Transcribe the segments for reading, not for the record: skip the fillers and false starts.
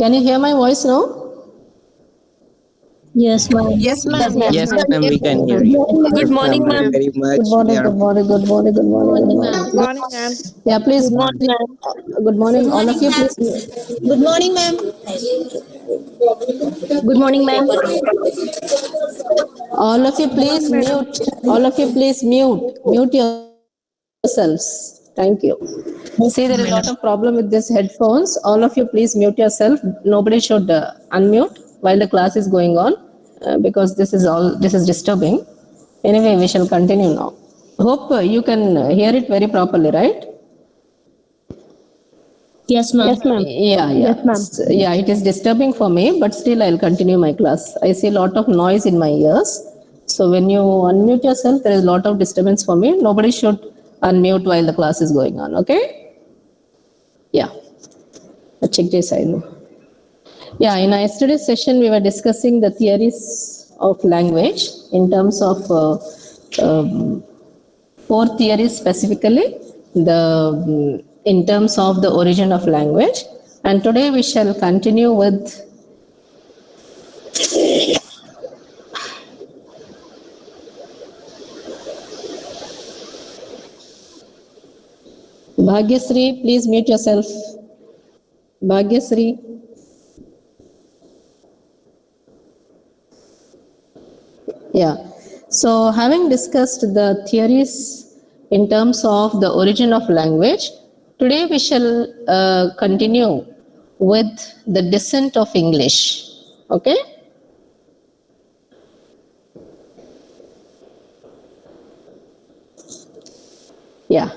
Can you hear my voice now? Yes, ma'am. Yes, ma'am. Yes, ma'am, we can hear you. Good morning, Thank you ma'am. very much. Good morning, good morning, good morning, good morning, good morning. Good morning, ma'am. Yeah, please. Good morning, ma'am. Good morning, all of you. Please. Good morning, ma'am. Good morning, ma'am. All of you, please mute. All of you, please mute. Mute yourselves. Thank you. See, there is a lot of problem with these headphones. All of you, please mute yourself. Nobody should unmute while the class is going on because this is disturbing. Anyway, we shall continue now. Hope you can hear it very properly, right? Yes, ma'am. Yeah, yeah. Yes, ma'am. Yeah, it is disturbing for me, but still I'll continue my class. I see a lot of noise in my ears. So when you unmute yourself, there is a lot of disturbance for me. Nobody should unmute while the class is going on, okay? Yeah. Check this I know. Yeah, in our yesterday's session, we were discussing the theories of language in terms of 4 theories specifically, in terms of the origin of language. And today we shall continue with Bhagyasri, please mute yourself. Bhagyasri. Yeah. So having discussed the theories in terms of the origin of language, today we shall continue with the descent of English. Okay? Yeah.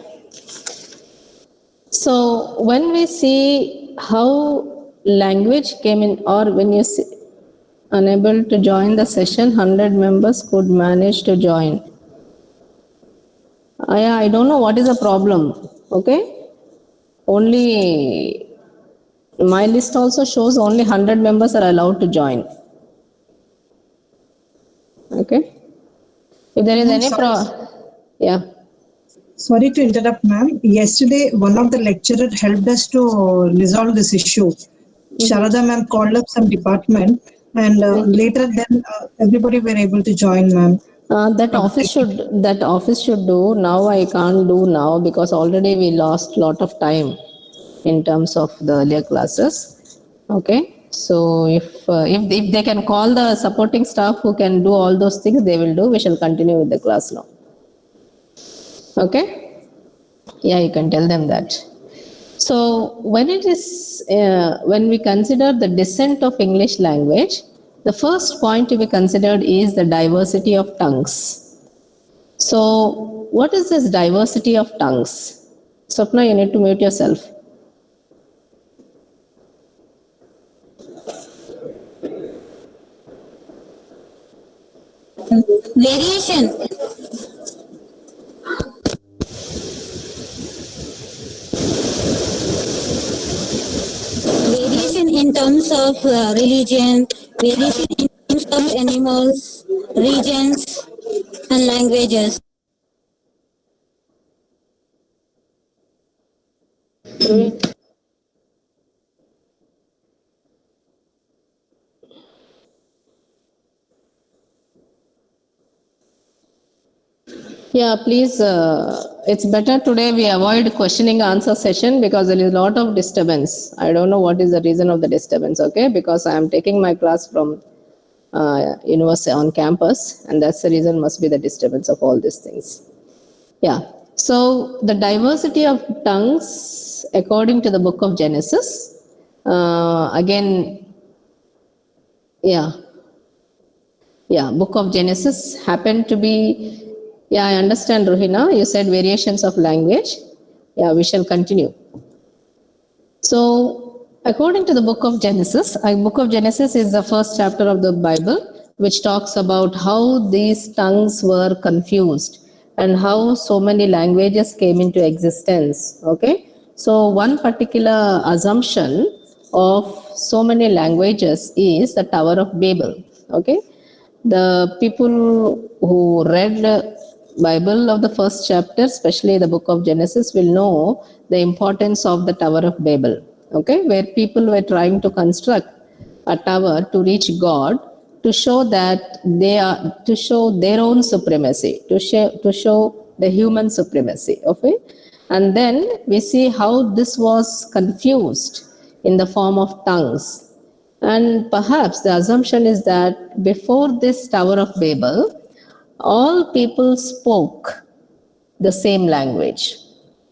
So when we see how language came in, or when you see unable to join the session, 100 members could manage to join. I don't know what is the problem. Okay? Only my list also shows only 100 members are allowed to join. Okay? If there is any yeah. Sorry to interrupt, ma'am. Yesterday, one of the lecturers helped us to resolve this issue. Sharada ma'am called up some department, and later then everybody were able to join, ma'am. That office should do. Now I can't do now because already we lost lot of time in terms of the earlier classes. Okay, so if they can call the supporting staff who can do all those things, they will do. We shall continue with the class now. Okay, yeah, you can tell them that. So when it is when we consider the descent of English language, the first point to be considered is the diversity of tongues. So what is this diversity of tongues? Swapna, you need to mute yourself. Variation. Variation in terms of religion, variation in terms of animals, regions, and languages. Yeah, please, it's better today we avoid questioning answer session because there is a lot of disturbance. I don't know what is the reason of the disturbance, okay? Because I am taking my class from university on campus, and that's the reason must be the disturbance of all these things. Yeah, so the diversity of tongues according to the book of Genesis, again, book of Genesis happened to be, yeah, I understand, Rohina. You said variations of language. Yeah, we shall continue. So, according to the book of Genesis, book of Genesis is the first chapter of the Bible, which talks about how these tongues were confused and how so many languages came into existence. Okay, so one particular assumption of so many languages is the Tower of Babel. Okay, the people who read Bible of the first chapter, especially the book of Genesis, will know the importance of the Tower of Babel. okay, where people were trying to construct a tower to reach God, to show that they are, to show their own supremacy, to show the human supremacy, okay. And then we see how this was confused in the form of tongues. And perhaps the assumption is that before this Tower of Babel, all people spoke the same language.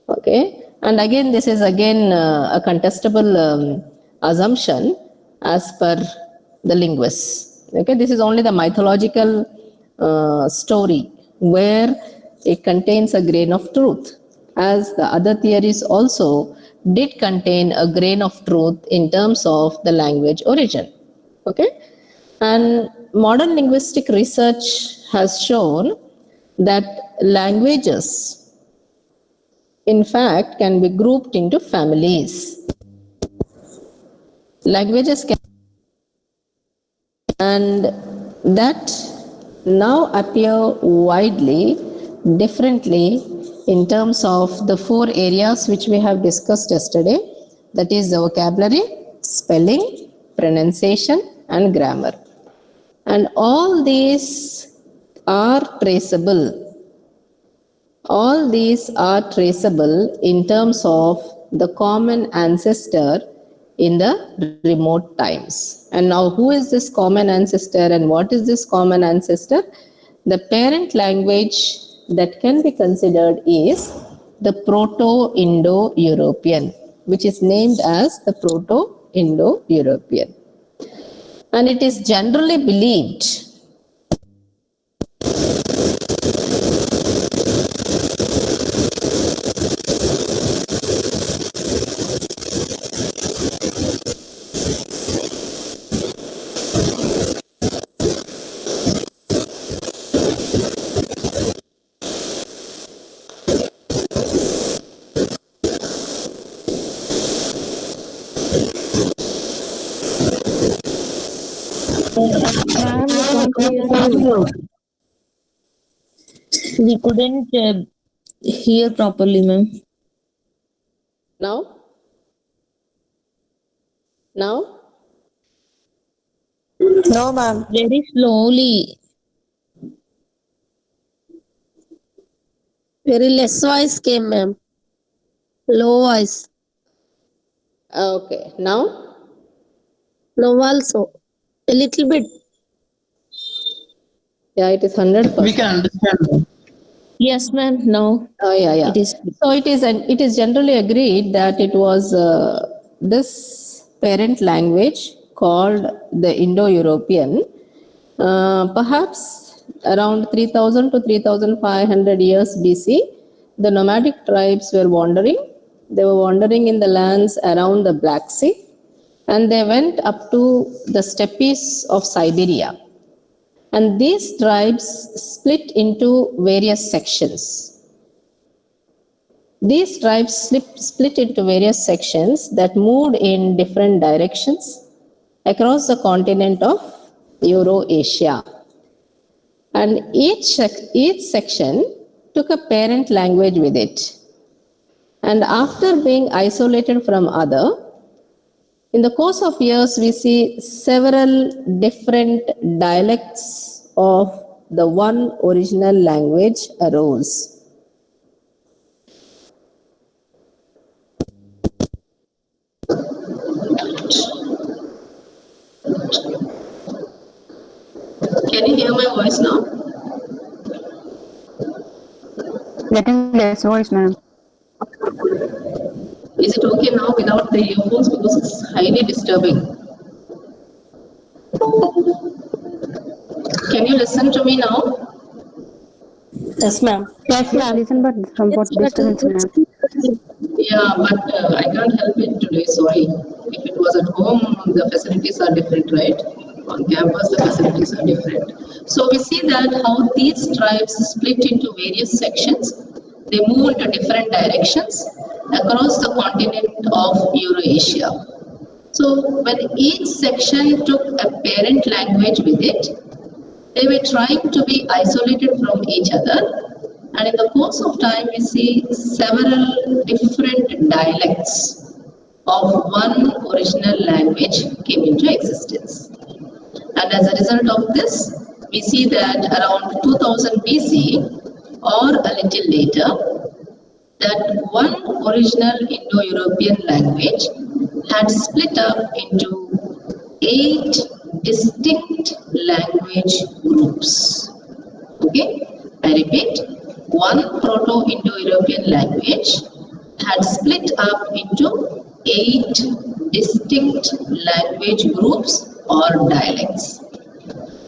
Okay, and again, this is again a contestable assumption as per the linguists. Okay, this is only the mythological story where it contains a grain of truth, as the other theories also did contain a grain of truth in terms of the language origin. Okay, and modern linguistic research has shown that languages in fact can be grouped into families. Languages can, and that now appear widely differently in terms of the 4 areas which we have discussed yesterday, that is the vocabulary, spelling, pronunciation and grammar. And all these are traceable. All these are traceable in terms of the common ancestor in the remote times. And now, who is this common ancestor and what is this common ancestor? The parent language that can be considered is the Proto-Indo-European, which is named as the Proto-Indo-European. And it is generally believed We couldn't hear properly, ma'am. now. Now, No, ma'am. Very slowly. Very less voice came, ma'am. Low voice. okay, now. Low also. A little bit. Yeah, it is 100%. We can understand. Yes, ma'am. No. Oh, yeah, yeah. It is. So it is generally agreed that it was this parent language called the Indo-European. Perhaps around 3000 to 3500 years BC, the nomadic tribes were wandering. They were wandering in the lands around the Black Sea, and they went up to the steppes of Siberia. And these tribes split into various sections. These tribes split into various sections that moved in different directions across the continent of Eurasia. And each section took a parent language with it. And after being isolated from other, in the course of years, we see several different dialects of the one original language arose. Can you hear my voice now? Getting less voice, ma'am. Is it okay now without the earphones, because it's highly disturbing? Can you listen to me now? Yes, ma'am. Yes, listen, but somewhat disturbance, ma'am. Yeah, but I can't help it today, sorry. If it was at home, the facilities are different, right? On campus, the facilities are different. So we see that how these tribes split into various sections. They move into different directions across the continent of Eurasia. So when each section took a parent language with it, they were trying to be isolated from each other. And in the course of time, we see several different dialects of one original language came into existence. And as a result of this, we see that around 2000 BC or a little later, that one original Indo-European language had split up into 8 distinct language groups. Okay, I repeat, one Proto-Indo-European language had split up into 8 distinct language groups or dialects.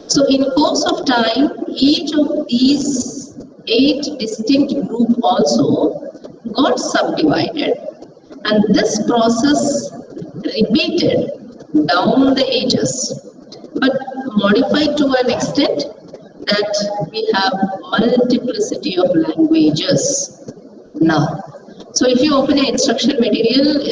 So in course of time, each of these 8 distinct groups also got subdivided, and this process repeated down the ages, but modified to an extent that we have multiplicity of languages now. So if you open an instruction material,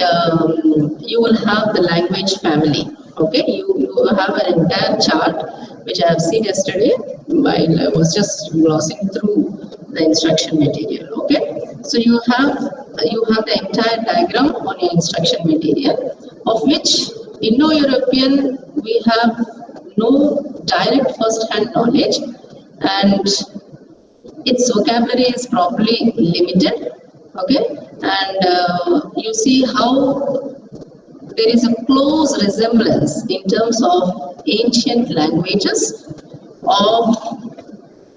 you will have the language family. Okay, you have an entire chart which I have seen yesterday while I was just glossing through the instruction material. Okay, so you have the entire diagram on your instruction material, of which Indo-European we have no direct first-hand knowledge, and its vocabulary is probably limited. Okay, and you see how there is a close resemblance in terms of ancient languages of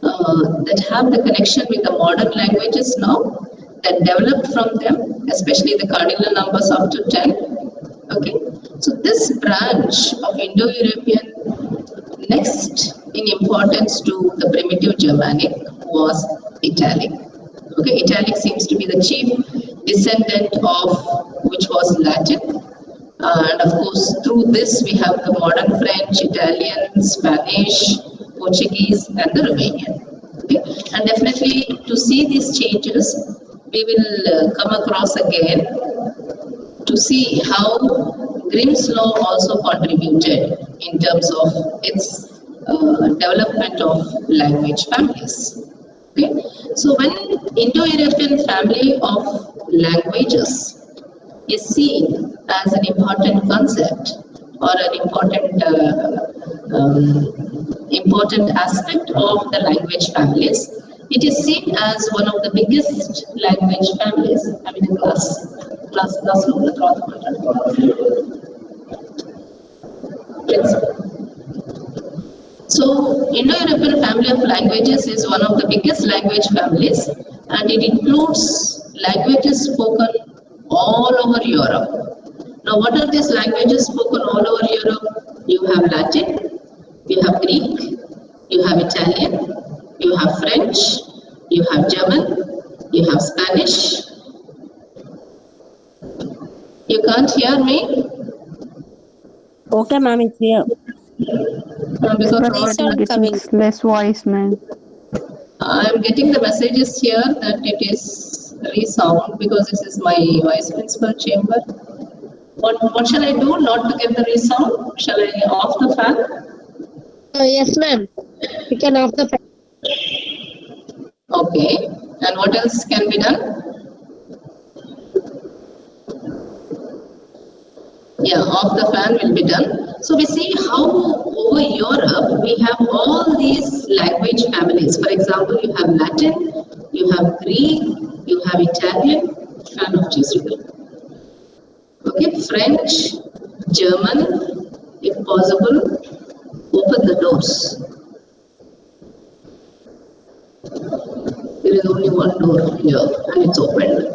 that have the connection with the modern languages now, that developed from them, especially the cardinal numbers after 10. Okay, so this branch of Indo-European, next in importance to the primitive Germanic, was Italic. Okay, Italic seems to be the chief descendant of which was Latin. And of course, through this we have the modern French, Italian, Spanish, Portuguese, and the Romanian. Okay? And definitely to see these changes, we will come across again to see how Grimm's law also contributed in terms of its development of language families. Okay? So when Indo-European family of languages is seen as an important concept or an important aspect of the language families, it is seen as one of the biggest language families. I mean, class. So, Indo-European family of languages is one of the biggest language families, and it includes languages spoken all over Europe. Now, what are these languages spoken all over Europe? You have Latin, you have Greek, you have Italian, you have French, you have German, you have Spanish. You can't hear me? Okay, ma'am, it's here. Because Less voice, ma'am. I'm getting the messages here that it is resound because this is my vice principal chamber. What shall I do not to get the resound? Shall I off the fan? Yes, ma'am. You can off the fan. Okay. And what else can be done? Yeah, off the fan will be done. So we see how over Europe we have all these language families. For example, you have Latin, you have Greek, you have Italian, fan of Jesuit. Okay, French, German, if possible, open the doors. There is only one door here and it's opened.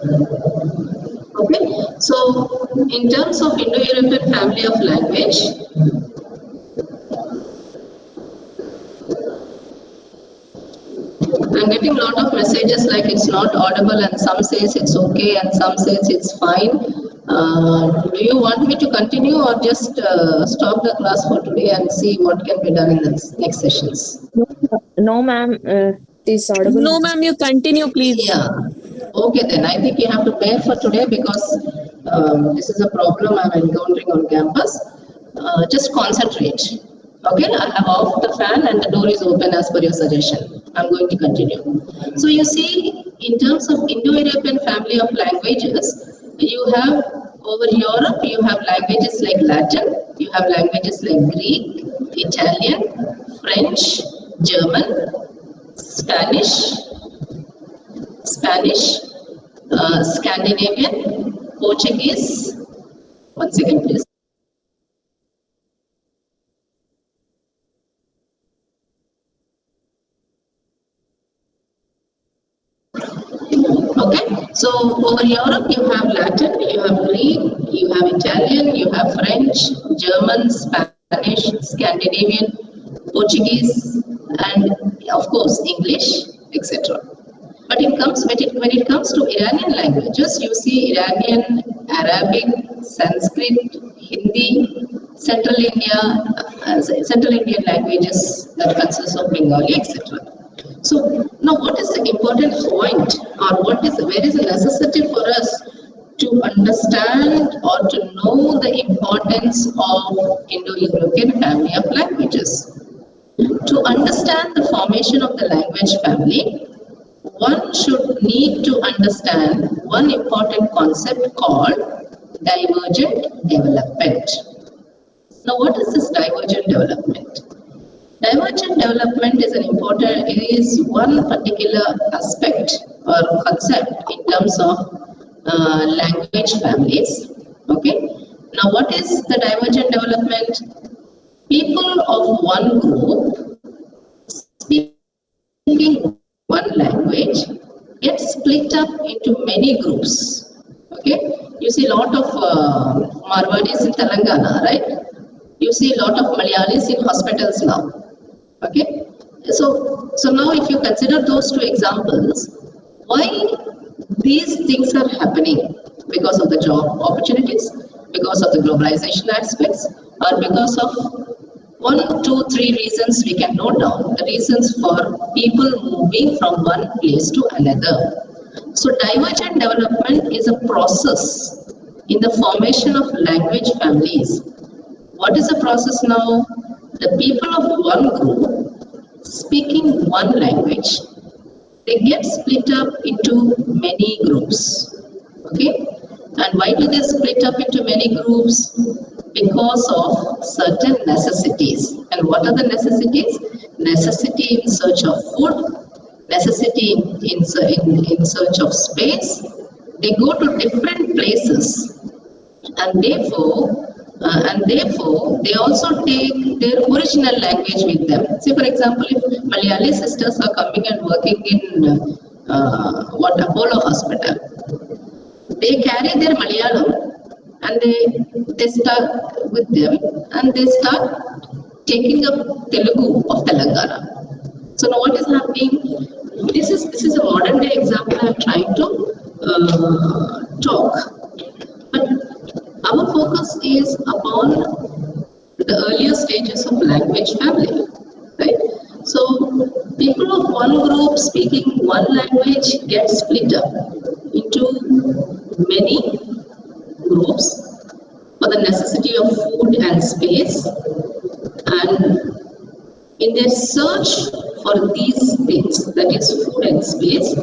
Okay, so in terms of Indo-European family of language, I'm getting a lot of messages like it's not audible, and some says it's okay and some says it's fine. Do you want me to continue or just stop the class for today and see what can be done in the next sessions? No, ma'am. This audible. No, ma'am. You continue, please. Yeah. Okay, then I think you have to bear for today because this is a problem I'm encountering on campus. Just concentrate. Okay, I have off the fan and the door is open as per your suggestion. I'm going to continue. So you see, in terms of Indo-European family of languages, you have Over Europe, you have languages like Latin, you have languages like Greek, Italian, French, German, Spanish, Scandinavian, Portuguese. One second, please. Okay, so over Europe you have Latin, you have Greek, you have Italian, you have French, German, Spanish, Scandinavian, Portuguese, and of course English, etc. But when it comes to Iranian languages, you see Iranian, Arabic, Sanskrit, Hindi, Central Indian languages that consist of Bengali, etc. So now what is the important point, or where is the necessity for us to understand or to know the importance of Indo-European family of languages? To understand the formation of the language family, one should need to understand one important concept called divergent development. Now what is this divergent development? Divergent development is one particular aspect or concept in terms of language families. Okay. Now, what is the divergent development? People of one group speaking one language get split up into many groups. Okay. You see a lot of Marwadis in Telangana, right? You see a lot of Malayalis in hospitals now. Okay, so now if you consider those two examples, why these things are happening? Because of the job opportunities, because of the globalization aspects, or because of 1, 2, 3 reasons we can note down, the reasons for people moving from one place to another. So divergent development is a process in the formation of language families. What is the process now? The people of one group speaking one language, they get split up into many groups. Okay? And why do they split up into many groups? Because of certain necessities. And what are the necessities? Necessity in search of food, necessity in search of space. They go to different places, and therefore they also take their original language with them. Say, for example, if Malayali sisters are coming and working in Apollo Hospital, they carry their Malayalam and they start with them and they start taking up Telugu of Telangana. So now what is happening? This is a modern day example I am trying to talk. But our focus is upon the earlier stages of language family, right? So people of one group speaking one language get split up into many groups for the necessity of food and space, and in their search for these things, that is food and space,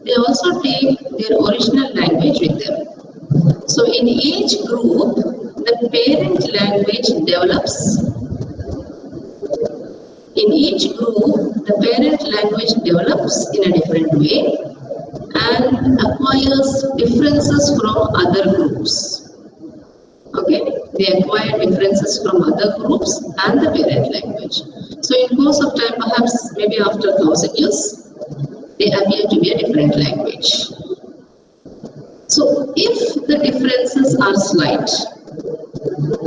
they also take their original language with them. So in each group, the parent language develops. In each group, the parent language develops in a different way and acquires differences from other groups. Okay, they acquire differences from other groups and the parent language. So in course of time, perhaps maybe after 1,000 years, they appear to be a different language. So if the differences are slight,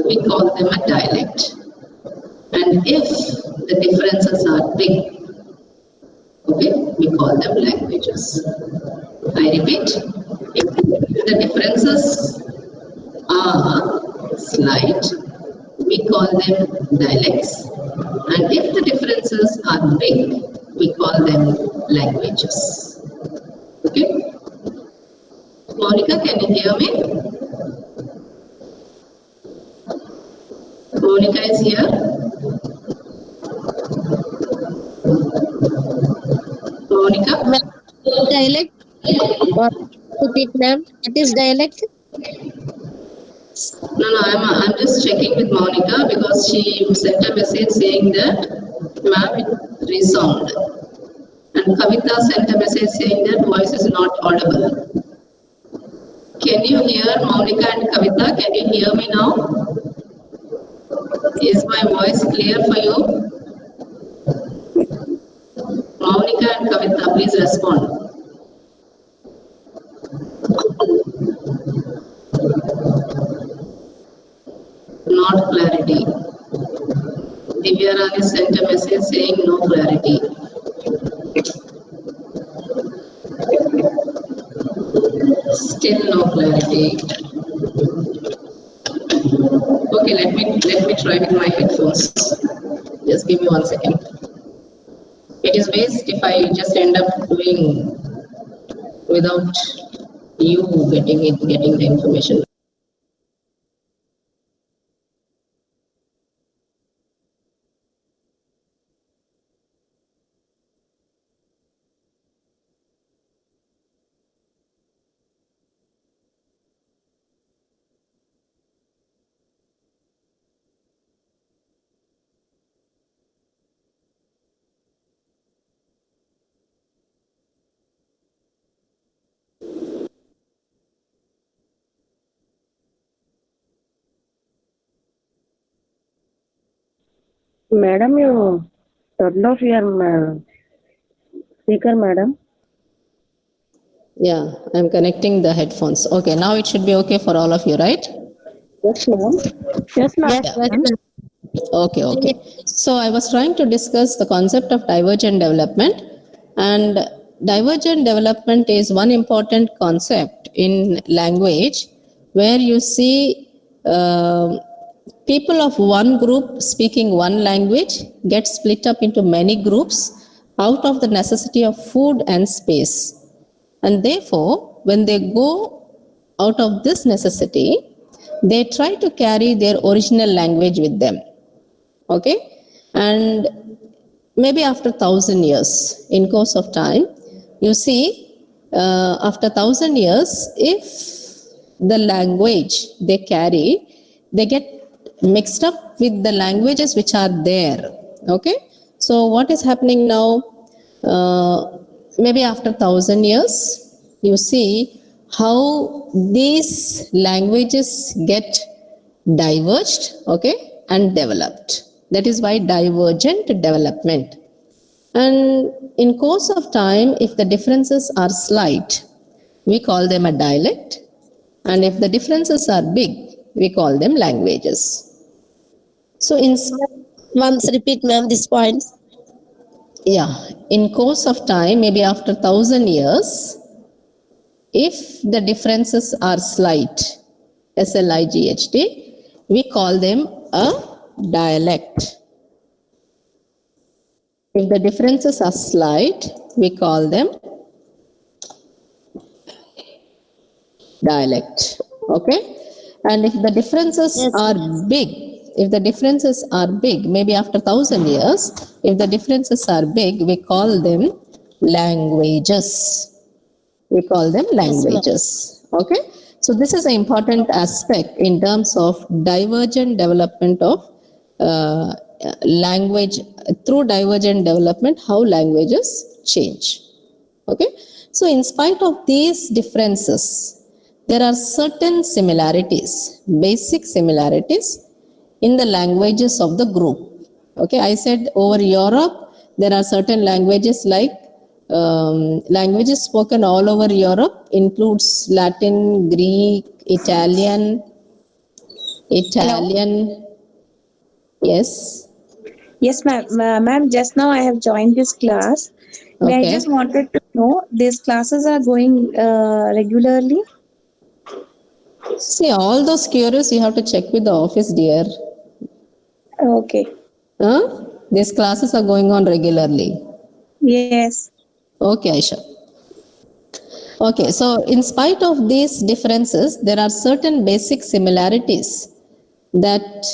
we call them a dialect. And if the differences are big, okay, we call them languages. I repeat, if the differences are slight, we call them dialects. And if the differences are big, we call them languages. Okay? Monica, can you hear me? Monica is here. Monica? Dialect? What is it, ma'am? What is dialect? No, I'm just checking with Monica because she sent a message saying that, ma'am, it resound. And Kavita sent a message saying that voice is not audible. Can you hear Monica and Kavita? Can you hear me now? Is my voice clear for you? Monica and Kavita, please respond. Not clarity. Divya Rani sent a message saying no clarity. Still no clarity. Okay, let me try with my headphones. Just give me 1 second. It is waste if I just end up doing without you getting the information. Madam, you turned off your speaker, madam. Yeah, I'm connecting the headphones. Okay, now it should be okay for all of you, right? Yes, ma'am. Yes, ma'am. Okay. So I was trying to discuss the concept of divergent development, and divergent development is one important concept in language where you see people of one group speaking one language get split up into many groups out of the necessity of food and space. And therefore, when they go out of this necessity, they try to carry their original language with them. Okay? And maybe after 1,000 years, in course of time, you see, after 1,000 years, if the language they carry, they get mixed up with the languages which are there. Okay? So what is happening now? Maybe after 1,000 years, you see how these languages get diverged, okay, and developed. That is why divergent development. And in course of time, if the differences are slight, we call them a dialect. And if the differences are big, we call them languages. So Once repeat, ma'am, this point. in course of time, maybe after 1,000 years, if the differences are slight, SLIGHT, we call them a dialect. If the differences are slight, we call them dialect. Okay? And if the differences are big, maybe after 1,000 years, if the differences are big, we call them languages. Okay? So this is an important aspect in terms of divergent development of language. Through divergent development, how languages change. Okay? So in spite of these differences, there are certain similarities, basic similarities in the languages of the group. Okay, I said over Europe, there are certain languages like languages spoken all over Europe includes Latin, Greek, Italian. Yes. Yes, ma'am. Ma'am, just now I have joined this class. May I just wanted to know these classes are going regularly? See, all those queries you have to check with the office, dear. Okay. These classes are going on regularly. Yes. Okay, Aisha. Okay, so in spite of these differences, there are certain basic similarities that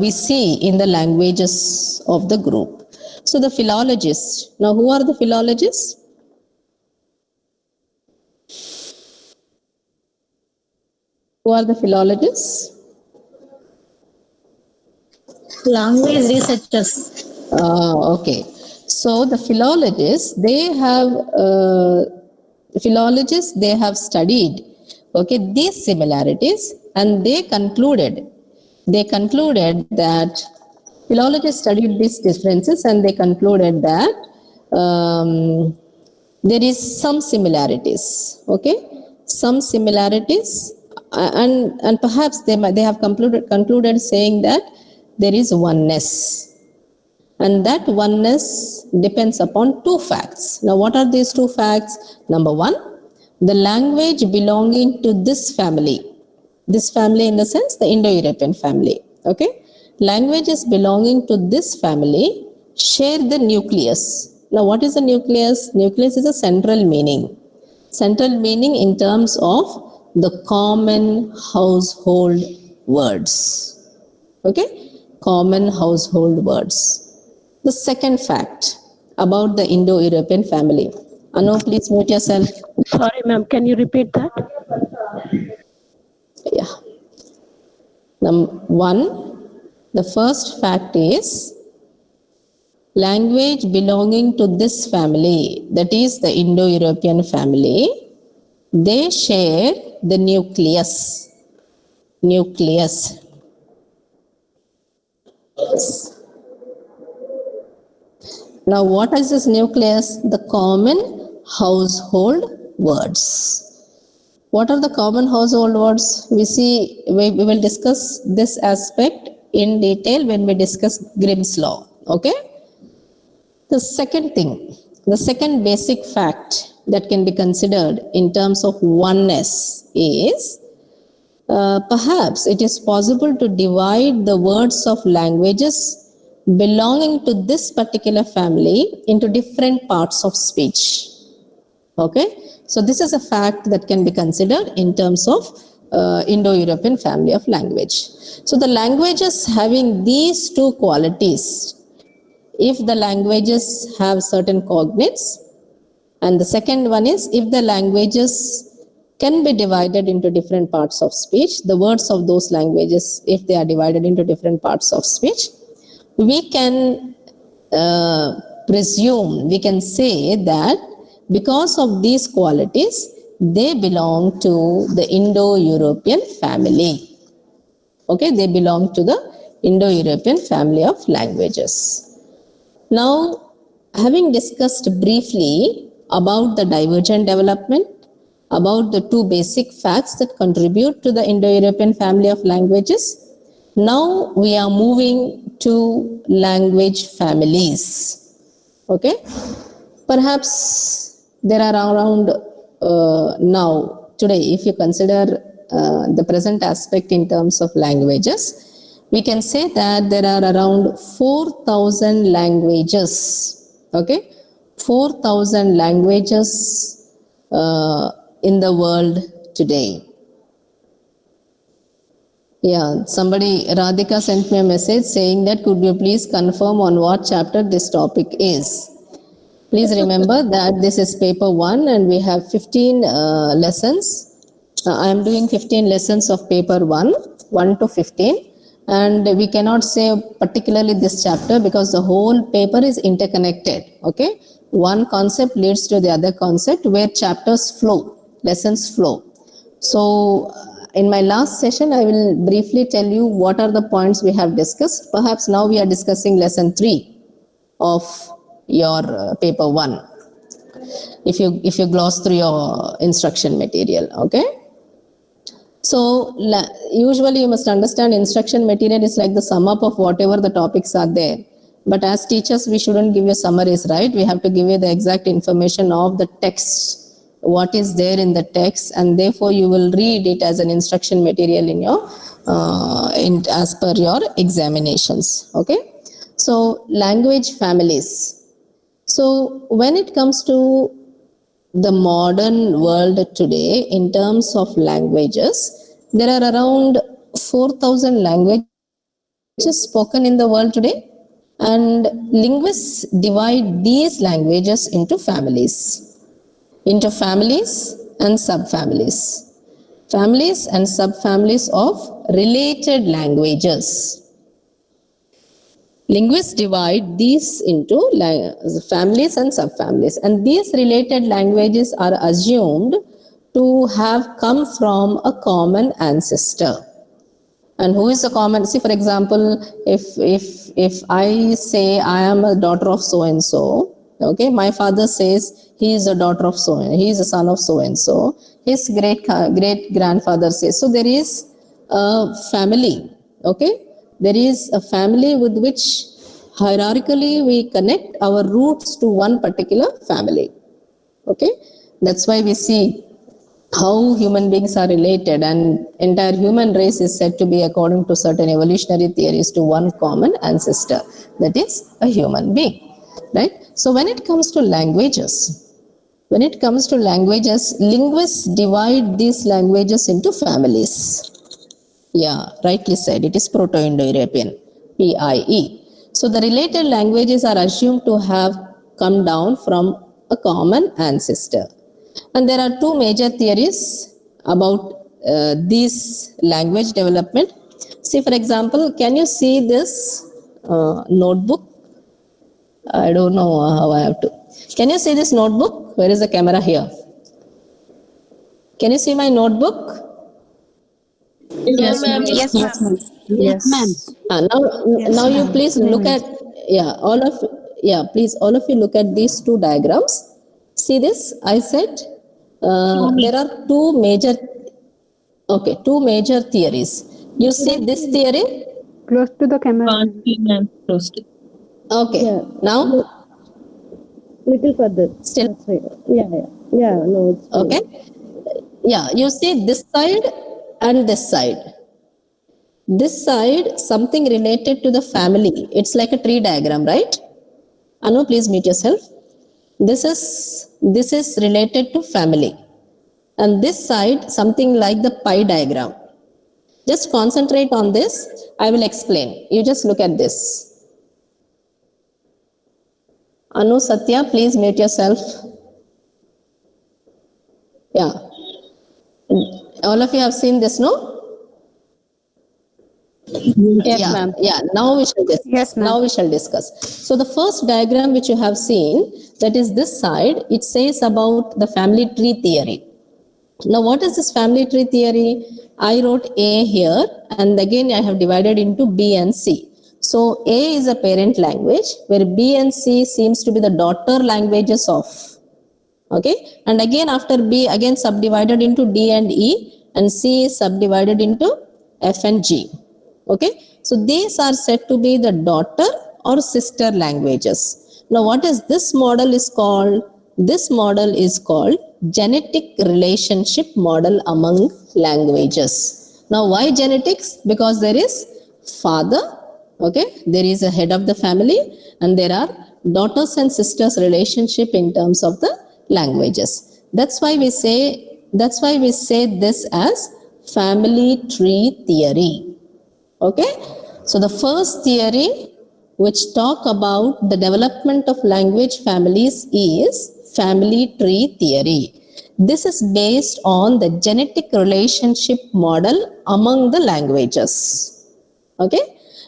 we see in the languages of the group. So the philologists, now who are the philologists? Who are the philologists? Language researchers. Okay. So the philologists, they have studied, okay, these similarities, and they concluded that philologists studied these differences, and they concluded that there is some similarities, okay, some similarities, and perhaps they have concluded saying that there is oneness. And that oneness depends upon two facts. Now, what are these two facts? Number one, the language belonging to this family in the sense the Indo-European family, okay? Languages belonging to this family share the nucleus. Now, what is the nucleus? Nucleus is a central meaning in terms of the common household words, okay? Common household words. The second fact about the Indo-European family. Anu, please mute yourself. Sorry, ma'am. Can you repeat that? Yeah. Number one, the first fact is language belonging to this family, that is the Indo-European family, they share the nucleus. Now, what is this nucleus? The common household words. What are the common household words? We will discuss this aspect in detail when we discuss Grimm's law. Okay? The second basic fact that can be considered in terms of oneness is perhaps it is possible to divide the words of languages belonging to this particular family into different parts of speech. Okay, so this is a fact that can be considered in terms of Indo-European family of language. So the languages having these two qualities, if the languages have certain cognates, and the second one is if the languages can be divided into different parts of speech, the words of those languages, if they are divided into different parts of speech, we can we can say that because of these qualities, they belong to the Indo-European family. Okay, they belong to the Indo-European family of languages. Now, having discussed briefly about the divergent development, about the two basic facts that contribute to the Indo-European family of languages, now we are moving to language families. Okay, perhaps there are around now today, if you consider the present aspect in terms of languages, we can say that there are around 4,000 languages. Okay, 4,000 languages in the world today. Yeah, somebody, Radhika sent me a message saying that could you please confirm on what chapter this topic is. Please remember that this is paper 1 and we have 15 lessons. I am doing 15 lessons of paper 1 to 15, and we cannot say particularly this chapter because the whole paper is interconnected. Okay, one concept leads to the other concept where chapters flow, lessons flow. So in my last session, I will briefly tell you what are the points we have discussed. Perhaps now we are discussing lesson 3 of your paper 1. If you gloss through your instruction material, okay? So usually you must understand instruction material is like the sum up of whatever the topics are there. But as teachers, we shouldn't give you summaries, right? We have to give you the exact information of the text, what is there in the text, and therefore you will read it as an instruction material in your as per your examinations. Okay, so language families. So when it comes to the modern world today, in terms of languages, there are around 4,000 languages spoken in the world today, and linguists divide these languages into families and subfamilies. families and subfamilies of related languages. Linguists divide these into families and subfamilies, and these related languages are assumed to have come from a common ancestor. And who is the common? See, for example, if I say I am a daughter of so and so, okay, my father says he is a daughter of so and he is a son of so and so. His great grandfather says so. There is a family, okay. There is a family with which hierarchically we connect our roots to one particular family. Okay, that's why we see how human beings are related, and entire human race is said to be, according to certain evolutionary theories, to one common ancestor, that is a human being, right? So when it comes to languages, linguists divide these languages into families. Yeah, rightly said, it is Proto-Indo-European, PIE. So the related languages are assumed to have come down from a common ancestor. And there are two major theories about this language development. See, for example, can you see this notebook? I don't know how I have to. Can you see this notebook? Where is the camera here? Can you see my notebook? Yes, ma'am. Yes, ma'am. Yes, ma'am. Now you please look at, please all of you look at these two diagrams. See this, I said there are two major theories. You see this theory? Close to the camera. Can't see, ma'am. Close to. Okay, Yeah. now Little further. still, That's right. Yeah, no, it's fine. okay. Yeah, you see this side and this side. This side, something related to the family. It's like a tree diagram, right? Anu, please mute yourself. This is related to family. And this side, something like the pie diagram. Just concentrate on this. I will explain. You just look at this. Anu, Satya, please mute yourself. Yeah. All of you have seen this, no? Yes, ma'am. Yeah, now we shall discuss. Yes, ma'am. Now we shall discuss. So the first diagram which you have seen, that is this side, it says about the family tree theory. Now what is this family tree theory? I wrote A here, and again I have divided into B and C. So A is a parent language, where B and C seems to be the daughter languages of. Okay, and again after B, again subdivided into D and E, and C is subdivided into F and G. Okay, so these are said to be the daughter or sister languages. Now what is this model is called? This model is called genetic relationship model among languages. Now why genetics? Because there is father, okay, there is a head of the family, and there are daughters and sisters relationship in terms of the languages. That's why we say this as family tree theory. Okay, so the first theory which talk about the development of language families is family tree theory. This is based on the genetic relationship model among the languages. Okay,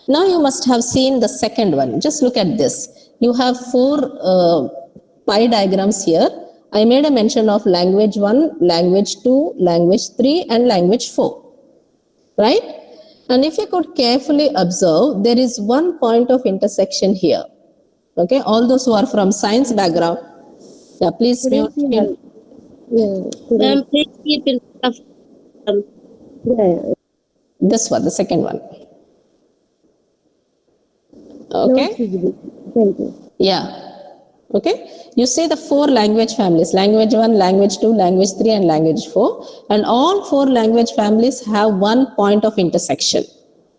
now you must have seen the second one. Just look at this. You have four pie diagrams here. I made a mention of language 1, language 2, language 3 and language 4. Right? And if you could carefully observe, there is one point of intersection here. Okay, all those who are from science background, yeah, please mute. Ma'am, please keep in This one, the second one. Okay. Thank you. Yeah. Okay. You see the four language families, language 1, language 2, language 3 and language 4. And all four language families have one point of intersection.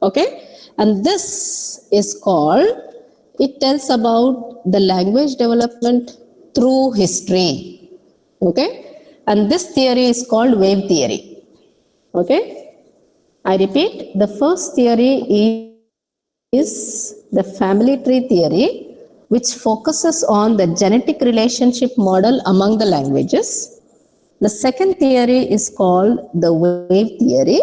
Okay. And this is called, it tells about the language development through history. Okay. And this theory is called wave theory. Okay. I repeat, the first theory is the family tree theory, which focuses on the genetic relationship model among the languages. The second theory is called the wave theory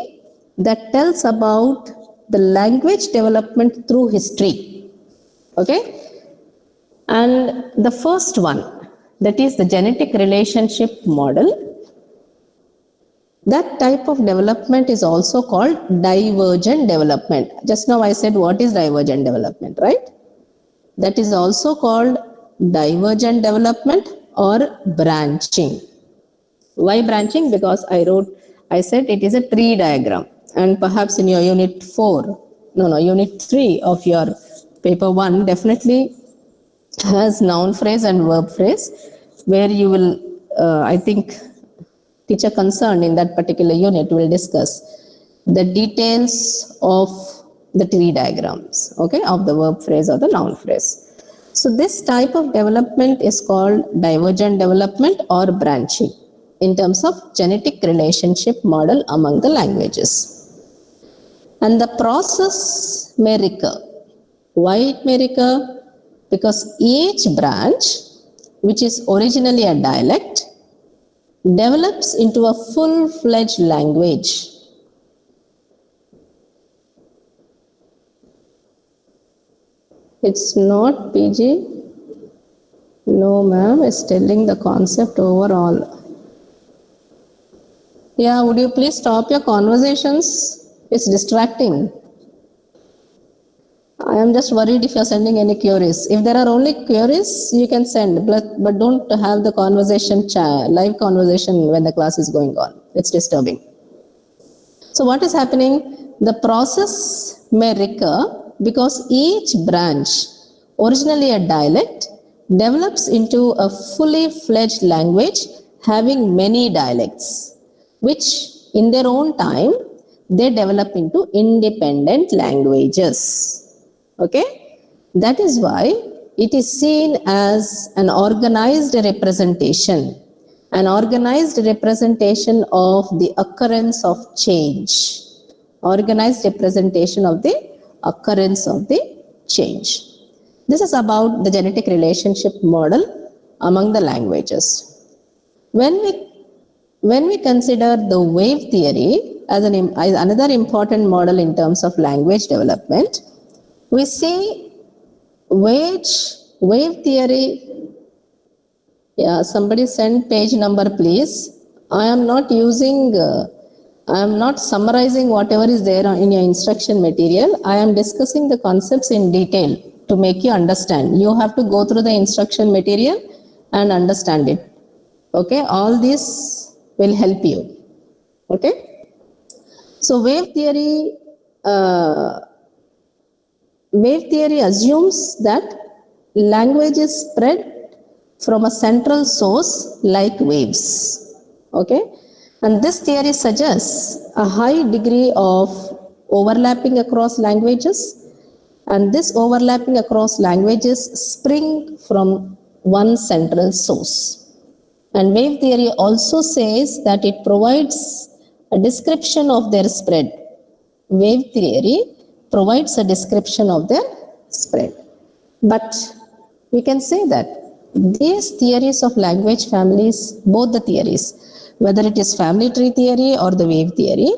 that tells about the language development through history. Okay? And the first one, that is the genetic relationship model, that type of development is also called divergent development. Just now I said what is divergent development, right? That is also called divergent development or branching. Why branching? Because I said it is a tree diagram, and perhaps in your unit 3 of your paper 1 definitely has noun phrase and verb phrase, where you will, I think, teacher concerned in that particular unit will discuss the details of the tree diagrams, okay, of the verb phrase or the noun phrase. So this type of development is called divergent development or branching in terms of genetic relationship model among the languages. And the process may recur. Why it may recur? Because each branch, which is originally a dialect, develops into a full-fledged language. It's not PG. No, ma'am, it's telling the concept overall. Yeah, would you please stop your conversations? It's distracting. I am just worried if you are sending any queries. If there are only queries, you can send, but don't have the conversation, live conversation when the class is going on. It's disturbing. So what is happening? The process may recur because each branch, originally a dialect, develops into a fully fledged language having many dialects, which in their own time, they develop into independent languages. Okay? That is why it is seen as an organized representation of the occurrence of change. Organized representation of the occurrence of the change. This is about the genetic relationship model among the languages. When we consider the wave theory as another important model in terms of language development, we see wave theory. Yeah, somebody send page number, please. I am not summarizing whatever is there in your instruction material. I am discussing the concepts in detail to make you understand. You have to go through the instruction material and understand it. Okay, all this will help you. Okay, so wave theory assumes that languages spread from a central source like waves. Okay, and this theory suggests a high degree of overlapping across languages, and this overlapping across languages spring from one central source. And wave theory also says that it provides a description of their spread. Wave theory provides a description of their spread. But we can say that these theories of language families, both the theories, whether it is family tree theory or the wave theory,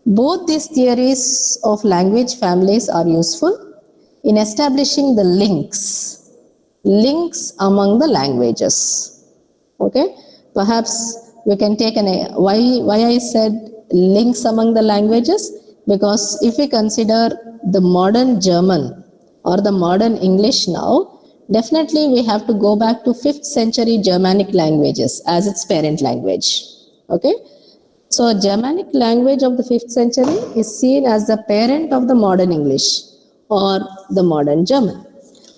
both these theories of language families are useful in establishing the links among the languages. Okay, perhaps we can take why I said links among the languages, because if we consider the modern German or the modern English now, definitely we have to go back to 5th century Germanic languages as its parent language. Okay, so Germanic language of the 5th century is seen as the parent of the modern English or the modern German.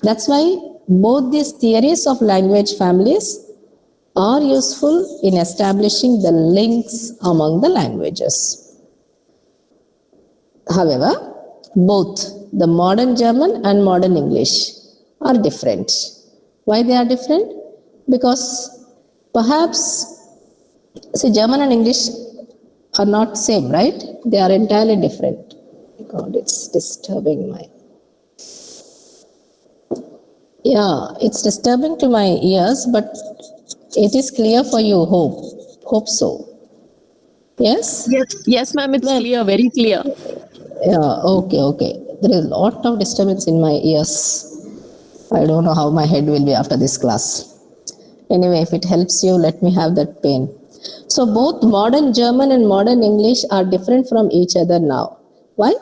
That's why both these theories of language families are useful in establishing the links among the languages. However, both the modern German and modern English are different. Why they are different? Because perhaps, see, German and English are not same, right? They are entirely different. God, it's disturbing my... Yeah, it's disturbing to my ears, but it is clear for you, hope. Hope so. Yes? Yes, ma'am. It's clear, very clear. Yeah, okay. There is a lot of disturbance in my ears. I don't know how my head will be after this class. Anyway, if it helps you, let me have that pain. So both modern German and modern English are different from each other now. Why?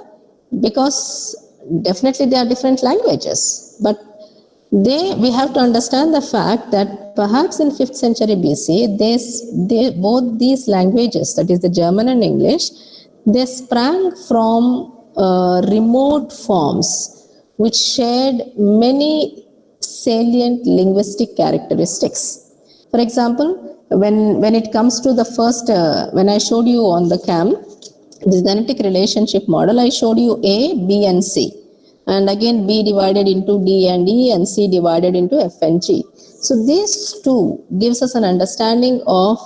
Because definitely they are different languages. But we have to understand the fact that perhaps in 5th century BC, both these languages, that is the German and English, they sprang from remote forms which shared many salient linguistic characteristics. For example, when it comes to the first, when I showed you on the cam, this genetic relationship model, I showed you A, B and C. And again B divided into D and E and C divided into F and G. So these two gives us an understanding of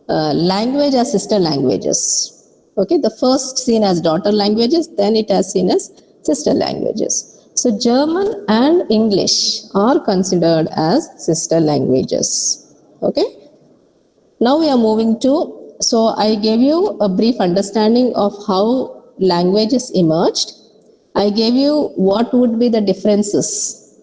language as sister languages. Okay, the first seen as daughter languages, then it has seen as sister languages. So German and English are considered as sister languages. Okay. Now we are moving to, so I gave you a brief understanding of how languages emerged. I gave you what would be the differences,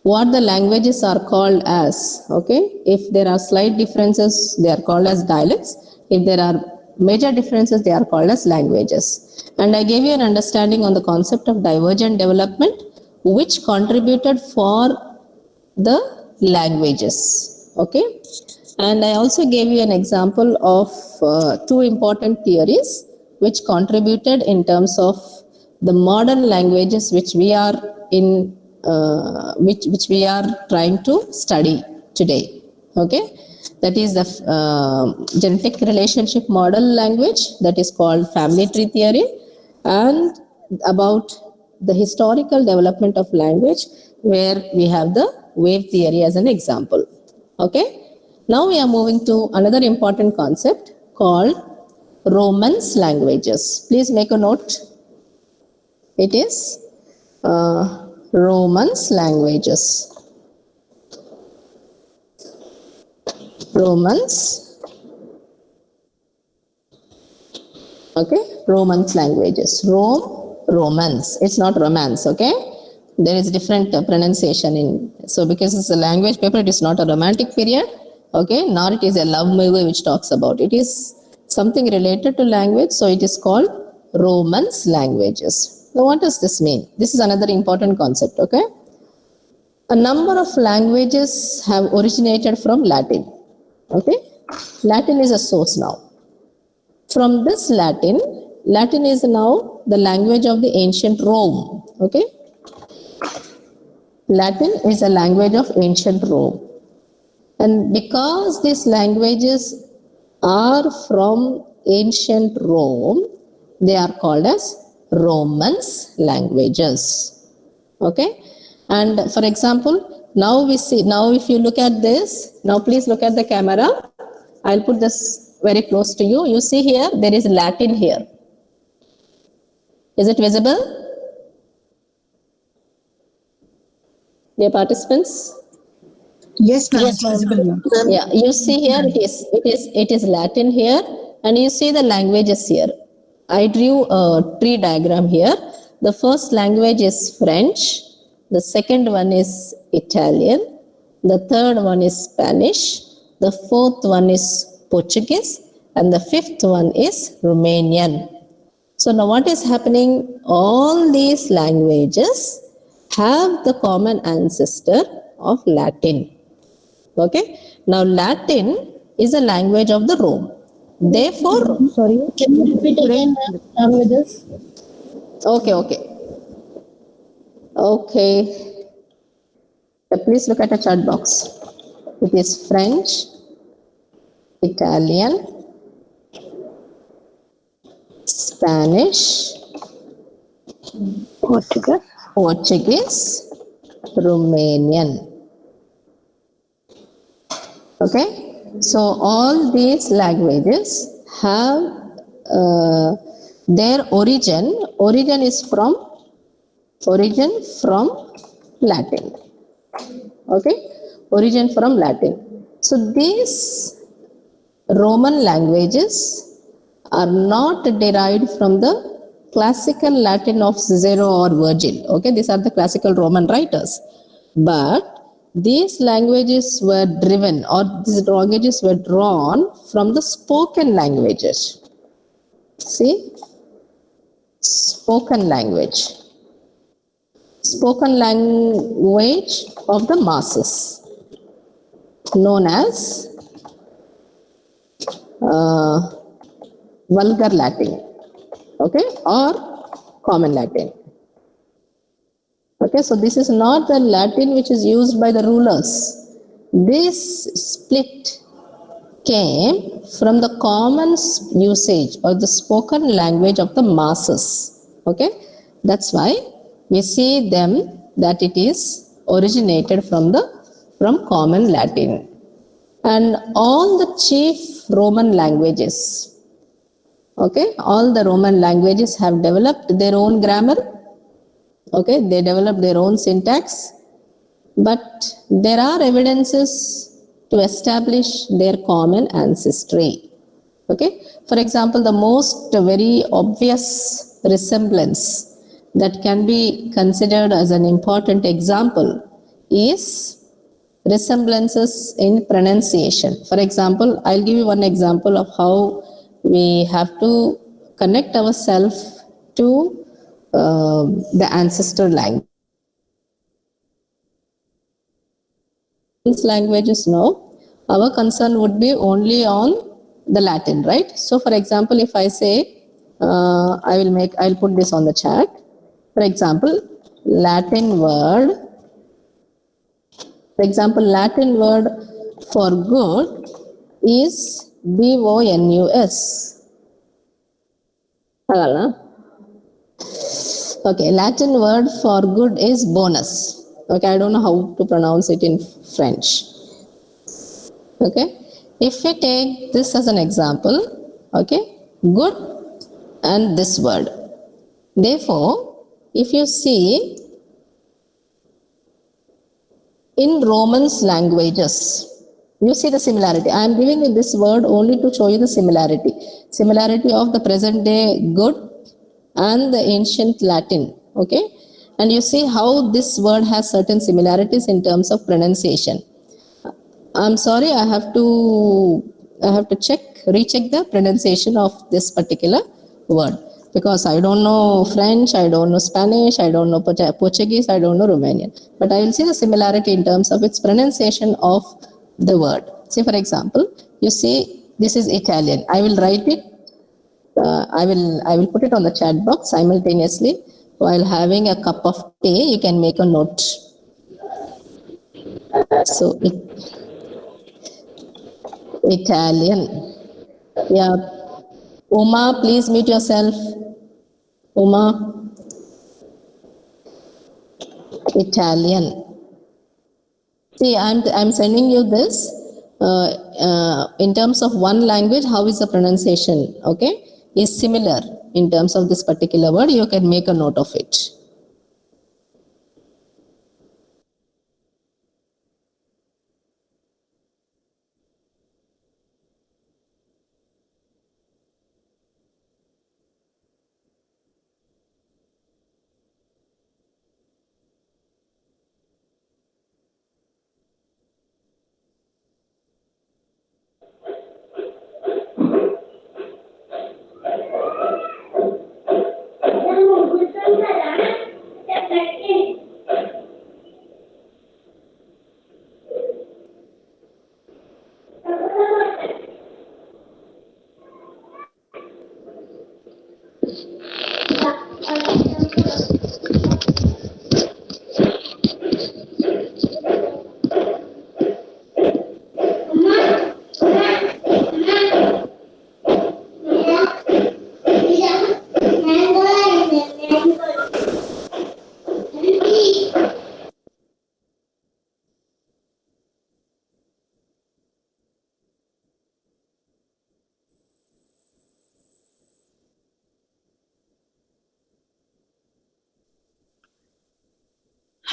what the languages are called as. Okay, if there are slight differences, they are called as dialects. If there are major differences, they are called as languages. And I gave you an understanding on the concept of divergent development, which contributed for the languages. Okay, and I also gave you an example of two important theories which contributed in terms of the modern languages which we are in, which we are trying to study today. Okay, that is the genetic relationship model language, that is called family tree theory, and about the historical development of language, where we have the wave theory as an example. Okay, now we are moving to another important concept called Romance languages. Please make a note. It is Romance languages. Romance. Okay, Romance languages. Romance. It's not romance. Okay, there is different pronunciation in. So because it's a language paper, it is not a romantic period. Okay, nor it is a love movie which talks about. It is something related to language. So it is called Romance languages. Now, what does this mean? This is another important concept. Okay, a number of languages have originated from Latin. Okay, Latin is a source now. From this Latin is now the language of the ancient Rome. Okay, Latin is a language of ancient Rome. And because these languages are from ancient Rome, they are called as Romance languages. Okay, and for example, now we see, now if you look at this, now please look at the camera. I'll put this very close to you. You see here, there is Latin here. Is it visible? Dear participants? Yes, ma'am. It's visible, ma'am. Yeah, you see here, it is Latin here, and you see the languages here. I drew a tree diagram here. The first language is French. The second one is Italian. The third one is Spanish. The fourth one is Portuguese. And the fifth one is Romanian. So now what is happening? All these languages have the common ancestor of Latin. Okay. Now Latin is a language of the Rome. Therefore, Can you repeat again, ma'am? Languages? okay. Please look at the chat box. It is French, Italian, Spanish, Portuguese, Romanian. Okay, so all these languages have their origin is from Latin. Okay, origin from Latin. So these Roman languages are not derived from the classical Latin of Cicero or Virgil. Okay, these are the classical Roman writers. But these languages were driven, or these languages were drawn from the spoken languages. See, spoken language. Spoken language of the masses, known as vulgar Latin, okay, or common Latin. Okay, so this is not the Latin which is used by the rulers. This split came from the common usage or the spoken language of the masses. Okay, that's why we see them that it is originated from common Latin. And all the chief Roman languages, okay, all the Roman languages have developed their own grammar. Okay, they developed their own syntax, but there are evidences to establish their common ancestry. Okay, for example, the most very obvious resemblance that can be considered as an important example is resemblances in pronunciation. For example, I'll give you one example of how we have to connect ourselves to the ancestor language. Languages, no, our concern would be only on the Latin, right? So, for example, if I say, I'll put this on the chat. For example, Latin word for good is bonus. Okay, Latin word for good is bonus. Okay, I don't know how to pronounce it in French. Okay, if we take this as an example, okay, good and this word. Therefore, if you see in Romans languages, you see the similarity. I am giving you this word only to show you the similarity. Similarity of the present day good and the ancient Latin. Okay, and you see how this word has certain similarities in terms of pronunciation. I'm sorry, I have to recheck the pronunciation of this particular word, because I don't know French, I don't know Spanish, I don't know Portuguese, I don't know Romanian. But I will see the similarity in terms of its pronunciation of the word. See, for example, you see this is Italian. I will write it. I will put it on the chat box simultaneously while having a cup of tea. You can make a note. So Italian. Yeah. Uma, please mute yourself. Uma. Italian. See, I'm sending you this in terms of one language. How is the pronunciation? Okay, is similar in terms of this particular word. You can make a note of it.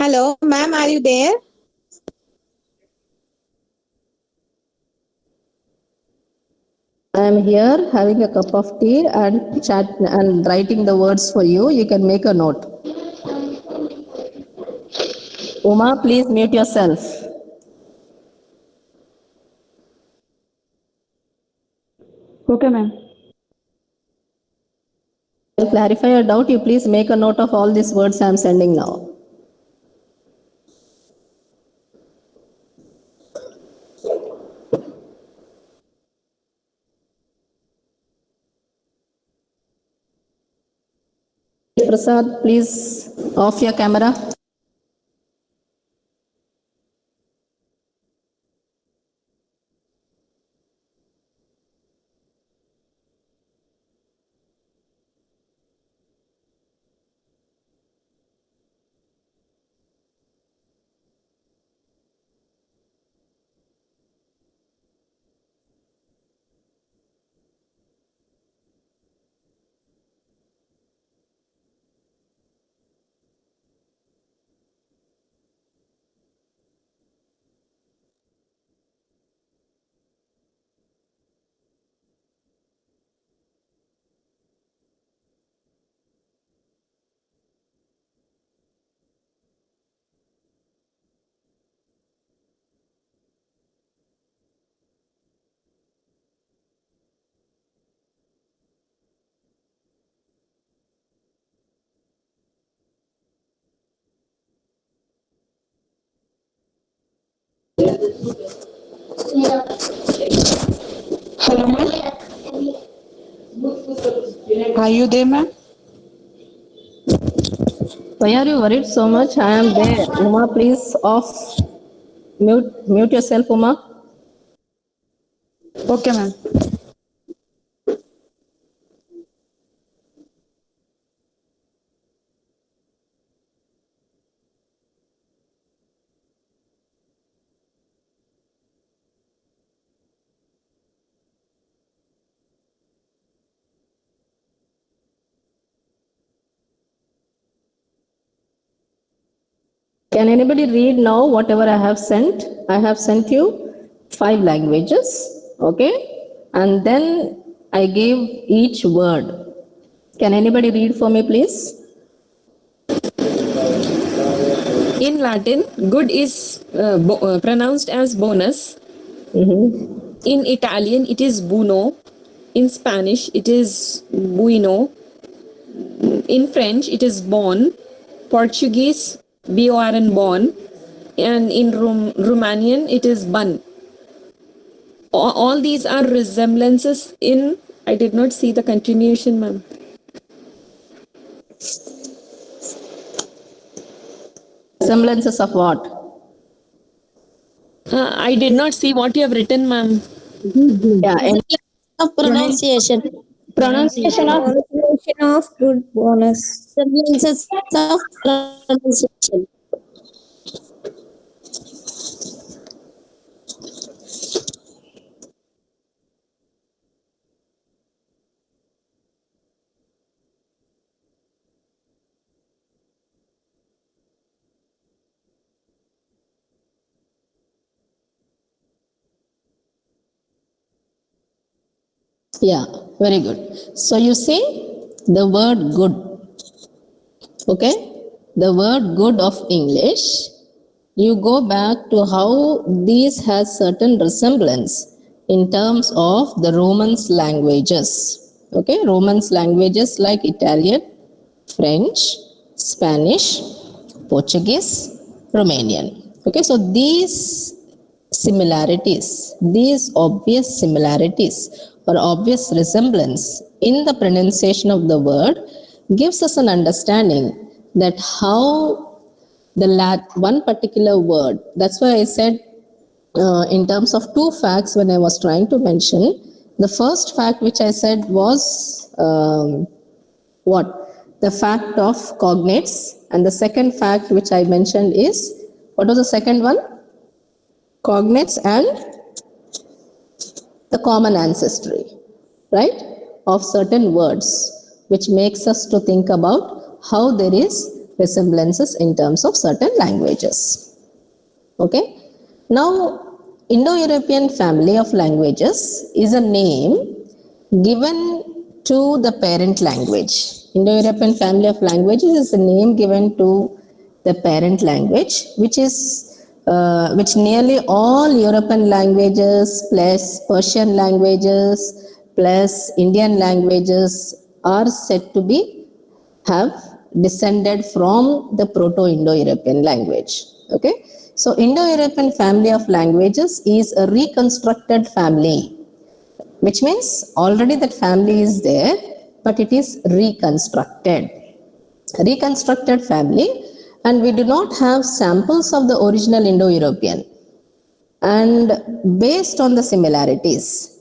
Hello, ma'am, are you there? I am here having a cup of tea and chat and writing the words for you. You can make a note. Uma, please mute yourself. Okay, ma'am. To clarify your doubt, you please make a note of all these words I am sending now. Prasad, please off your camera. Hello, ma'am. Are you there, ma'am? Why are you worried so much? I am there. Uma, please off. Mute yourself, Uma. Okay, ma'am. Can anybody read now whatever I have sent? I have sent you 5 languages, okay? And then I gave each word. Can anybody read for me, please? In Latin, good is pronounced as bonus. In Italian, it is buono. In Spanish, it is bueno. In French, it is bon. Portuguese, bon. And in Romanian, it is bun. All these are resemblances in, I did not see the continuation, ma'am. Semblances of what? I did not see what you have written, ma'am. Yeah, and Of pronunciation. pronunciation of good bonus. Semblances of pronunciation. yeah, very good. So you see the word good. Okay? The word good of English, you go back to how these has certain resemblance in terms of the Romance languages. Okay? Romance languages like Italian, French, Spanish, Portuguese, Romanian. Okay, so these similarities, these obvious similarities or obvious resemblance in the pronunciation of the word gives us an understanding that how the one particular word, that's why I said in terms of 2 facts when I was trying to mention, the first fact which I said was what? The fact of cognates, and the second fact which I mentioned is, what was the second one? Cognates and the common ancestry, right, of certain words, which makes us to think about how there is resemblances in terms of certain languages. Okay. Now, Indo-European family of languages is a name given to the parent language. Indo-European family of languages is a name given to the parent language, which nearly all European languages plus Persian languages plus Indian languages are said to be have descended from the Proto-Indo-European language. Okay, so Indo-European family of languages is a reconstructed family, which means already that family is there, but it is reconstructed family, and we do not have samples of the original Indo-European. And based on the similarities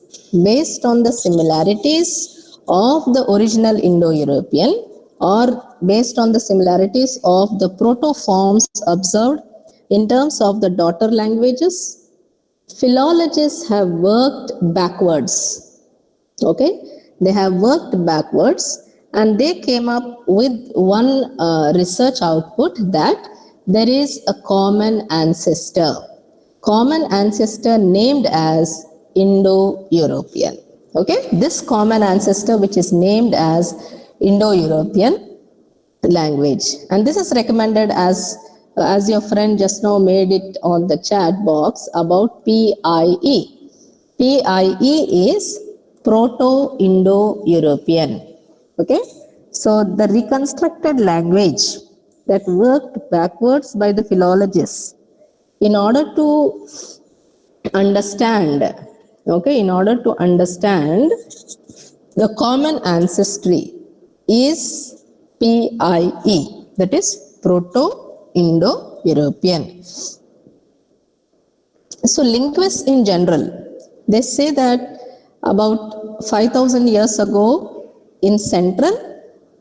of the original Indo-European, or based on the similarities of the proto-forms observed in terms of the daughter languages, philologists have worked backwards. Okay, they have worked backwards, and they came up with one research output that there is a common ancestor named as Indo-European. Okay, this common ancestor which is named as Indo-European language, and this is recommended as your friend just now made it on the chat box about PIE. PIE is Proto-Indo-European. Okay, so the reconstructed language that worked backwards by the philologists in order to understand the common ancestry is PIE, that is Proto-Indo-European. So linguists in general, they say that about 5,000 years ago in Central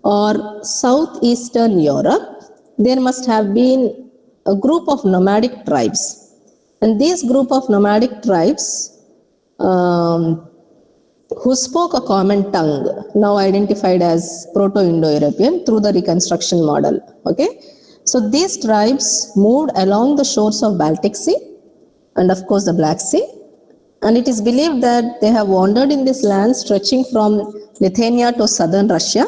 or Southeastern Europe, there must have been a group of nomadic tribes. And these group of nomadic tribes who spoke a common tongue, now identified as Proto-Indo-European through the reconstruction model. Okay, so these tribes moved along the shores of Baltic Sea and of course the Black Sea, and it is believed that they have wandered in this land stretching from Lithuania to southern Russia,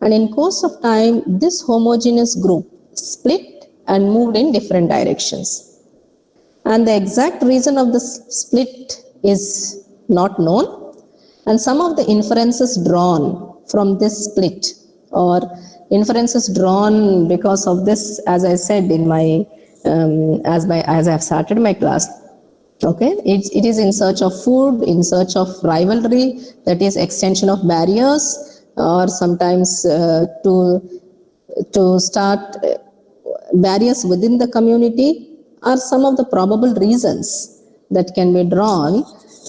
and in course of time this homogeneous group split and moved in different directions. And the exact reason of the split is not known, and some of the inferences drawn from this split, or inferences drawn because of this, as I said in my as I have started my class. Okay, it is in search of food, in search of rivalry, that is extension of barriers, or sometimes to start barriers within the community, are some of the probable reasons that can be drawn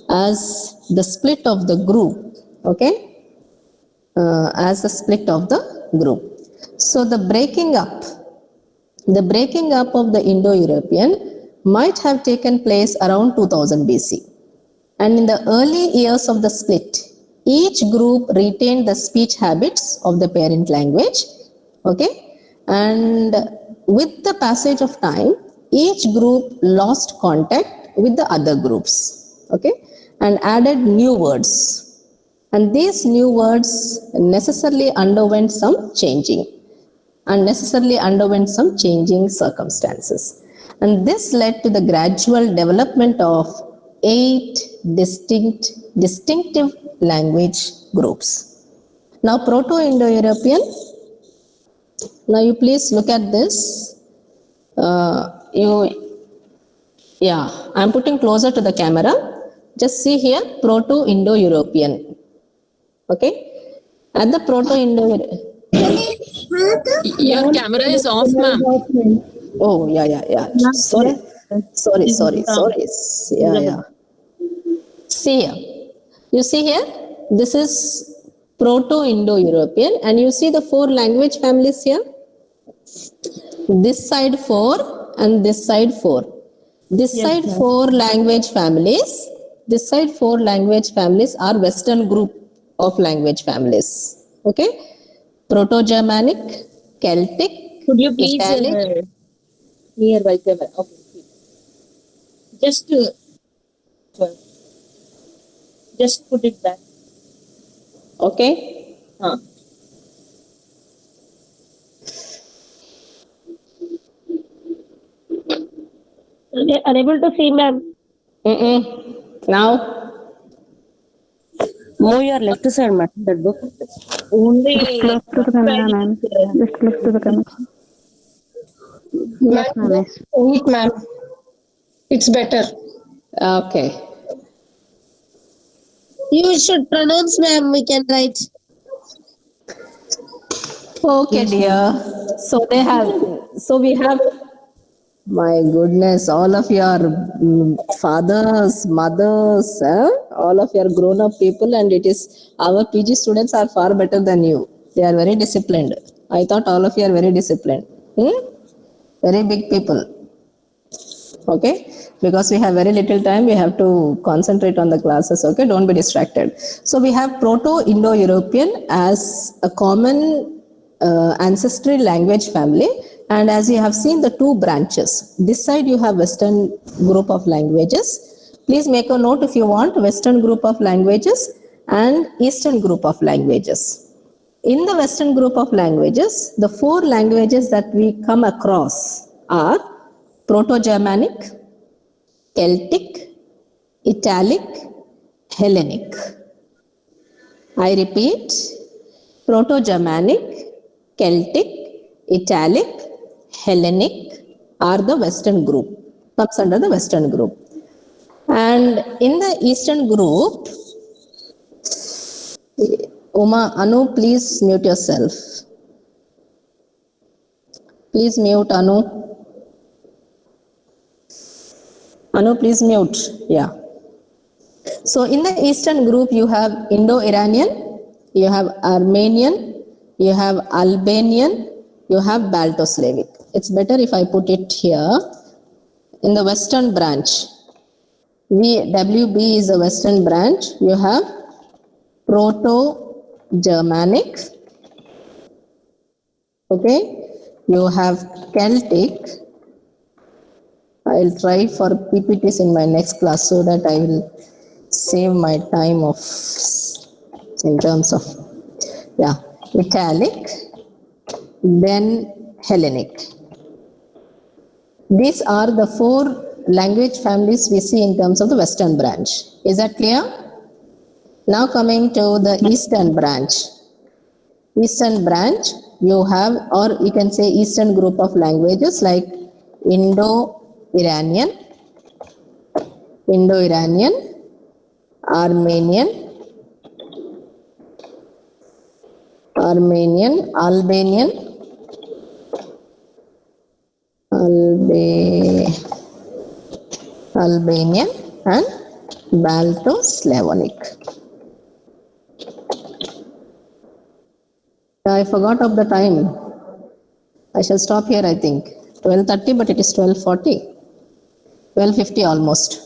as the split of the group. Okay, as the split of the group. So the breaking up of the Indo-European might have taken place around 2000 BC. And in the early years of the split, each group retained the speech habits of the parent language. Okay, and with the passage of time, each group lost contact with the other groups. Okay, and added new words. And these new words necessarily underwent some changing circumstances. And this led to the gradual development of 8 distinctive language groups. Now, Proto-Indo-European. Now, you please look at this. I'm putting closer to the camera. Just see here, Proto-Indo-European. Okay, at the Proto-Indo-European. Your camera is off, ma'am. Oh, yeah. Sorry. Yeah. See here. You see here, this is Proto-Indo-European, and you see the 4 language families here. This side 4 and this side 4. This side 4 language families. This side 4 language families are Western group of language families. Okay, Proto-Germanic, Celtic. Could you please Italic, nearby camera? Okay, just put it back. Okay. Unable to see, ma'am. Now. Move your left side, ma'am. That book. Just close to the camera, ma'am. Just close to the camera. Yes, ma'am. Yes. Eat, ma'am. It's better. Okay. You should pronounce, ma'am. We can write. Okay, dear. So we have, my goodness, all of your fathers, mothers, all of your grown-up people, and it is our PG students are far better than you. They are very disciplined. I thought all of you are very disciplined. Very big people. Okay, because we have very little time, we have to concentrate on the classes. Okay, don't be distracted. So we have Proto-Indo-European as a common ancestral language family, and as you have seen the two branches, this side you have Western group of languages. Please make a note if you want, Western group of languages and Eastern group of languages. In the Western group of languages, the four languages that we come across are Proto-Germanic, Celtic, Italic, Hellenic. I repeat, Proto-Germanic, Celtic, Italic, Hellenic are the Western group, comes under the Western group. And in the Eastern group, Anu, please mute yourself. Please mute, Anu. Anu, please mute. Yeah. So in the Eastern group, you have Indo-Iranian, you have Armenian, you have Albanian, you have Balto-Slavic. It's better if I put it here. In the Western branch, WB is the Western branch. You have Proto-Germanic, okay, you have Celtic. I'll try for PPTs in my next class so that I will save my time of in terms of Italic, then Hellenic. These are the four language families we see in terms of the Western branch. Is that clear? Now coming to the Eastern branch. Eastern branch, you have, or you can say Eastern group of languages like Indo-Iranian, Armenian, Albanian, and Balto-Slavonic. I forgot of the time. I shall stop here, I think. 12:30, but it is 12:40. 12:50 almost.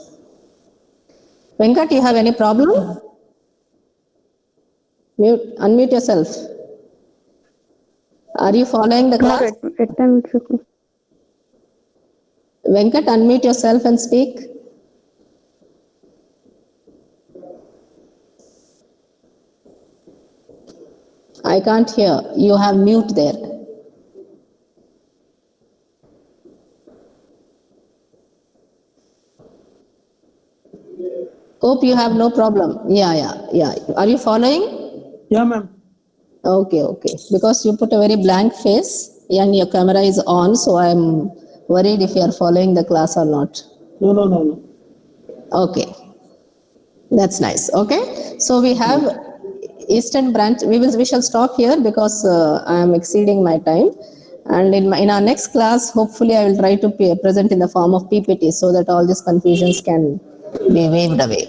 Venkat, you have any problem? Unmute yourself. Are you following the class? Venkat, unmute yourself and speak. I can't hear. You have mute there. Hope you have no problem. Yeah. Are you following? Yeah, ma'am. Okay. Because you put a very blank face and your camera is on, so I'm worried if you are following the class or not. No. Okay. That's nice. Okay. So we have Eastern branch. We shall stop here because I am exceeding my time. And in our next class, hopefully I will try to present in the form of PPT so that all these confusions can be waved away.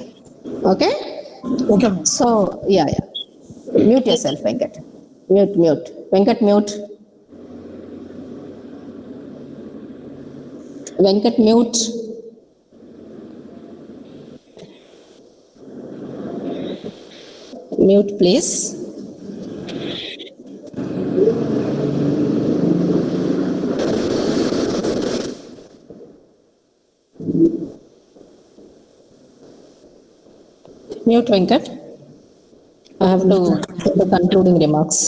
Okay? Okay. So, yeah. Mute yourself, Venkat. Mute. Venkat, mute. Venkat, mute. Mute, please. Mute, Venkat. I have to the concluding remarks.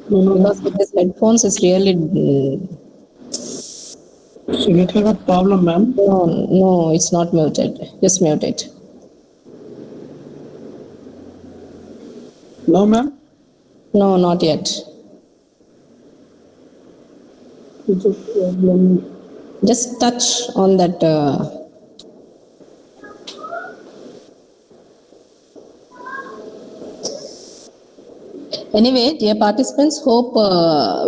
Because with these headphones, it's really Significant problem, ma'am. no, it's not muted. Just mute it. No, ma'am. No, not yet. It's a problem. Just touch on that. Anyway, dear participants, hope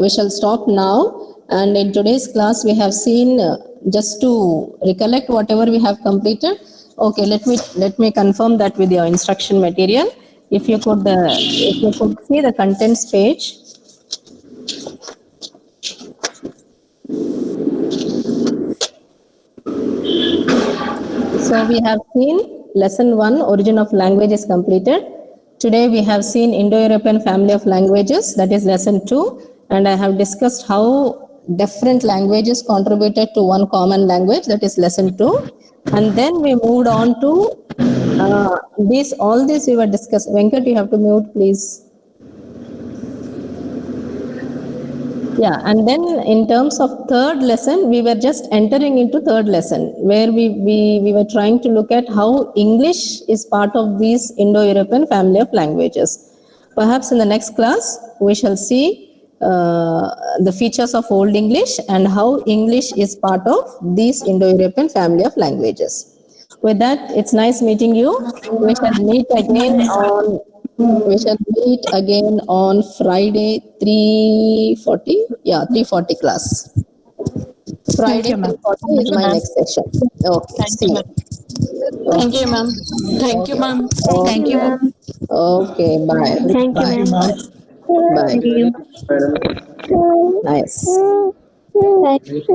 we shall stop now. And in today's class, we have seen just to recollect whatever we have completed. Okay, let me confirm that with your instruction material. If you could see the contents page. So we have seen lesson 1, origin of language is completed. Today we have seen Indo-European family of languages, that is lesson 2, and I have discussed how different languages contributed to one common language, that is lesson 2. And then we moved on to all this we were discussing. Venkat, you have to mute, please. Yeah, and then in terms of third lesson, we were just entering into third lesson where we were trying to look at how English is part of these Indo-European family of languages. Perhaps in the next class, we shall see the features of Old English and how English is part of these Indo-European family of languages. With that, it's nice meeting you. We shall meet again on Friday 3:40. Yeah, 3:40 class. Friday 3:40 is my next session. Okay, see you. Thank you, ma'am. Thank you, ma'am. Thank you, ma'am. Okay, bye. Thank you, Thank you, ma'am. ma'am. Bye. Thank you. Nice. Thank you.